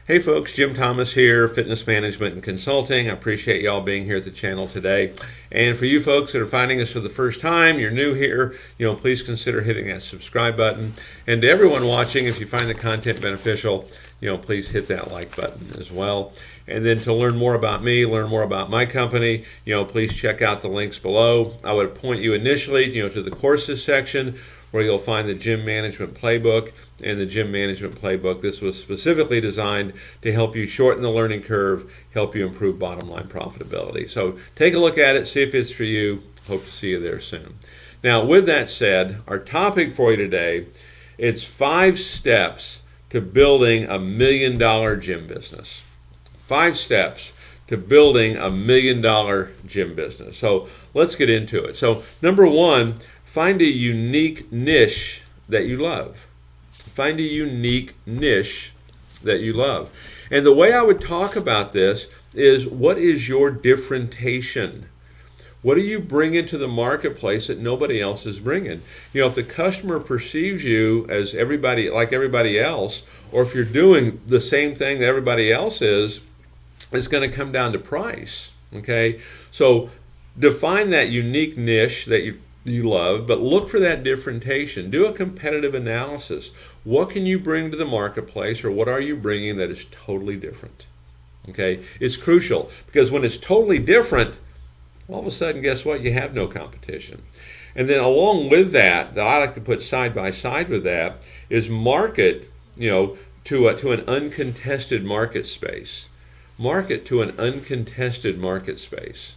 Hey folks, Jim Thomas here, Fitness Management and Consulting. I appreciate y'all being here at the channel today. And for you folks that are finding us for the first time, you're new here, please consider hitting that subscribe button. And to everyone watching, if you find the content beneficial, please hit that like button as well. And then to learn more about me, learn more about my company, please check out the links below. I would point you initially, to the courses section, where you'll find the Gym Management Playbook and the Gym Management Playbook. This was specifically designed to help you shorten the learning curve, help you improve bottom line profitability. So take a look at it, see if it's for you. Hope to see you there soon. Now, with that said, our topic for you today, it's 5 steps to building $1 million gym business. 5 steps to building $1 million gym business. So let's get into it. So number 1, find a unique niche that you love. Find a unique niche that you love. And the way I would talk about this is, what is your differentiation? What do you bring into the marketplace that nobody else is bringing? If the customer perceives you as like everybody else, or if you're doing the same thing that everybody else is, it's going to come down to price. Okay? So define that unique niche that you love, but look for that differentiation. Do a competitive analysis. What can you bring to the marketplace, or what are you bringing that is totally different? Okay, it's crucial, because when it's totally different, all of a sudden, guess what? You have no competition. And then along with that I like to put side by side with that, is market, to an uncontested market space. Market to an uncontested market space.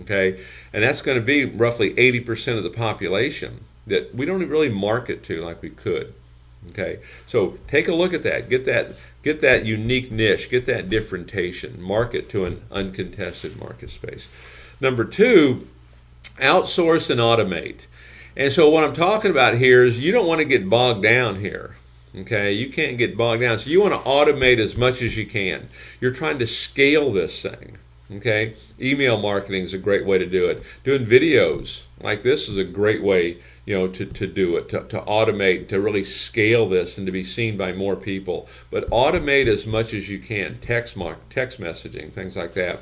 Okay, and that's going to be roughly 80% of the population that we don't really market to like we could. Okay, so take a look at that. Get that unique niche. Get that differentiation. Market to an uncontested market space. Number 2, outsource and automate. And so what I'm talking about here is, you don't want to get bogged down here. Okay, you can't get bogged down. So you want to automate as much as you can. You're trying to scale this thing. Okay, email marketing is a great way to do it. Doing videos like this is a great way, to do it, to automate, to really scale this and to be seen by more people. But automate as much as you can. Text messaging, things like that.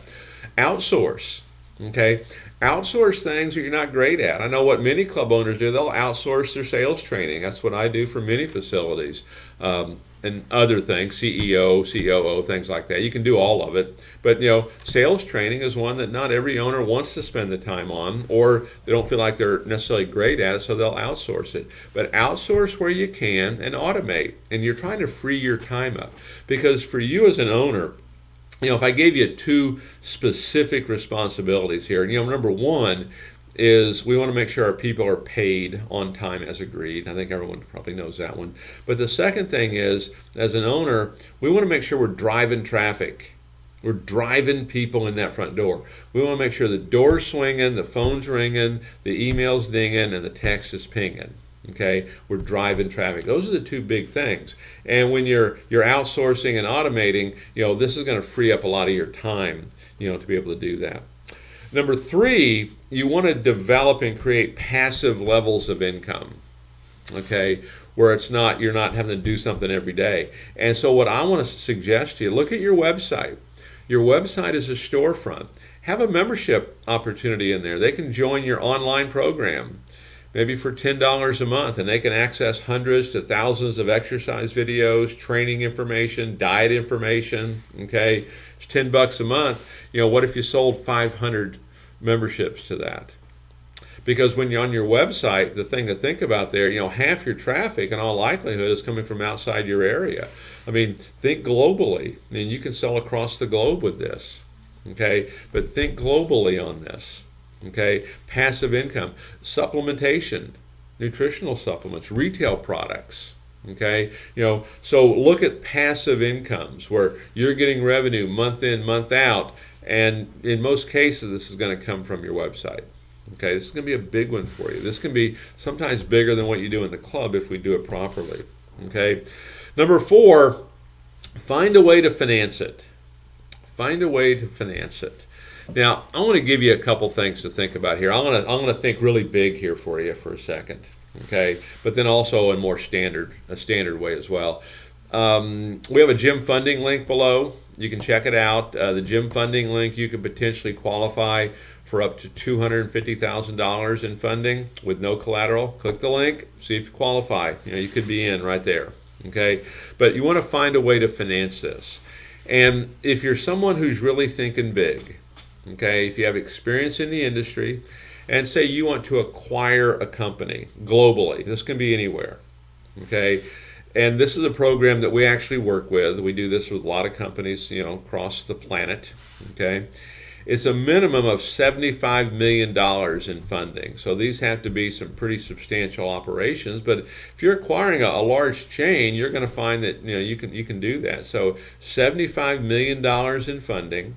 Outsource. Okay, outsource things that you're not great at. I know what many club owners do. They'll outsource their sales training. That's what I do for many facilities. And other things, CEO, COO, things like that. You can do all of it. But, sales training is one that not every owner wants to spend the time on, or they don't feel like they're necessarily great at it, so they'll outsource it. But outsource where you can and automate. And you're trying to free your time up. Because for you as an owner, if I gave you 2 specific responsibilities here, number 1 is, we want to make sure our people are paid on time as agreed. I think everyone probably knows that one. But the second thing is, as an owner, we want to make sure we're driving traffic. We're driving people in that front door. We want to make sure the door's swinging, the phone's ringing, the email's dinging, and the text is pinging. Okay, we're driving traffic. Those are the 2 big things. And when you're outsourcing and automating, this is going to free up a lot of your time, to be able to do that. Number 3, you want to develop and create passive levels of income. Okay, where you're not having to do something every day. And so what I want to suggest to you, look at your website. Your website is a storefront. Have a membership opportunity in there. They can join your online program, maybe for $10 a month, and they can access hundreds to thousands of exercise videos, training information, diet information. Okay, it's $10 a month. What if you sold 500 memberships to that? Because when you're on your website, the thing to think about there, half your traffic in all likelihood is coming from outside your area. I mean, think globally. I mean, you can sell across the globe with this. Okay, but think globally on this. Okay, passive income, supplementation, nutritional supplements, retail products. Okay, so look at passive incomes where you're getting revenue month in, month out, and in most cases this is going to come from your website. Okay, this is going to be a big one for you. This can be sometimes bigger than what you do in the club if we do it properly. Okay, number 4, find a way to finance it. Find a way to finance it. Now, I want to give you a couple things to think about here. I'm going to think really big here for you for a second, okay? But then also in a standard way as well. We have a gym funding link below. You can check it out. The gym funding link, you could potentially qualify for up to $250,000 in funding with no collateral. Click the link, see if you qualify. You could be in right there. Okay, but you want to find a way to finance this. And if you're someone who's really thinking big, okay, if you have experience in the industry, and say you want to acquire a company globally, this can be anywhere. Okay. And this is a program that we actually work with. We do this with a lot of companies, across the planet. Okay, it's a minimum of $75 million in funding. So these have to be some pretty substantial operations. But if you're acquiring a large chain, you're going to find that you can do that. So $75 million in funding.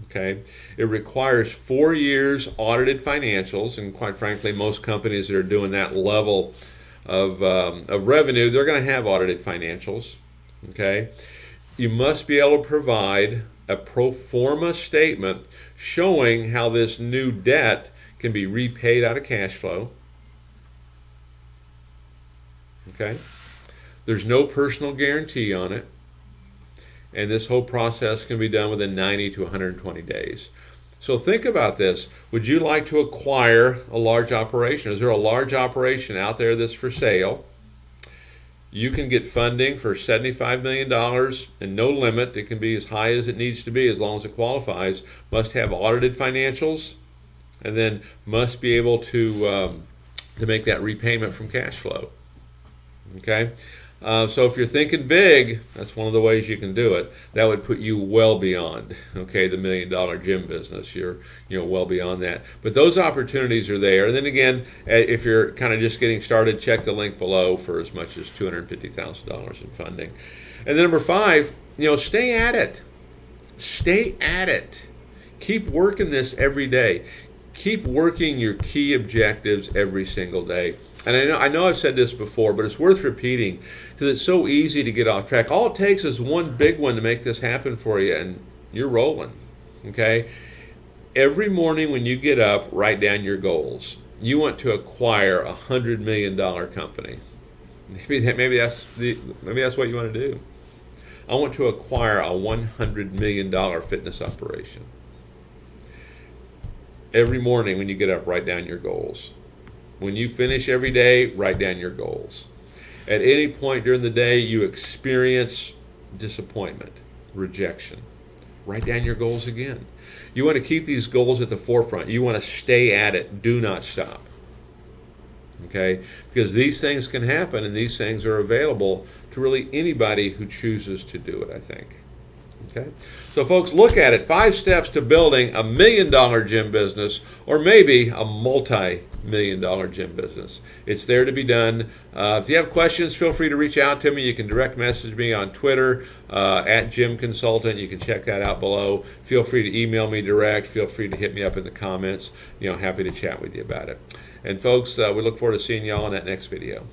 Okay, it requires 4 years audited financials, and quite frankly, most companies that are doing that level of revenue, they're going to have audited financials. Okay, you must be able to provide a pro forma statement showing how this new debt can be repaid out of cash flow. Okay, there's no personal guarantee on it, and this whole process can be done within 90 to 120 days. So think about this. Would you like to acquire a large operation? Is there a large operation out there that's for sale? You can get funding for $75 million and no limit. It can be as high as it needs to be as long as it qualifies. Must have audited financials, and then must be able to make that repayment from cash flow. Okay? So if you're thinking big, that's one of the ways you can do it. That would put you well beyond, okay, the $1 million gym business. You're well beyond that. But those opportunities are there. And then again, if you're kind of just getting started, check the link below for as much as $250,000 in funding. And then number 5, stay at it. Stay at it. Keep working this every day. Keep working your key objectives every single day. And I know I've said this before, but it's worth repeating because it's so easy to get off track. All it takes is one big one to make this happen for you, and you're rolling. Okay? Every morning when you get up, write down your goals. You want to acquire a $100 million company. Maybe that's what you want to do. I want to acquire a $100 million fitness operation. Every morning when you get up, write down your goals. When you finish every day, write down your goals. At any point during the day you experience disappointment, rejection, write down your goals again. You want to keep these goals at the forefront. You want to stay at it. Do not stop. Okay? Because these things can happen, and these things are available to really anybody who chooses to do it, I think. Okay? So folks, look at it. 5 steps to building a $1 million gym business, or maybe a multi-million-dollar gym business. It's there to be done. If you have questions, feel free to reach out to me. You can direct message me on Twitter at Gym Consultant. You can check that out below. Feel free to email me direct. Feel free to hit me up in the comments. Happy to chat with you about it. And folks, we look forward to seeing y'all in that next video.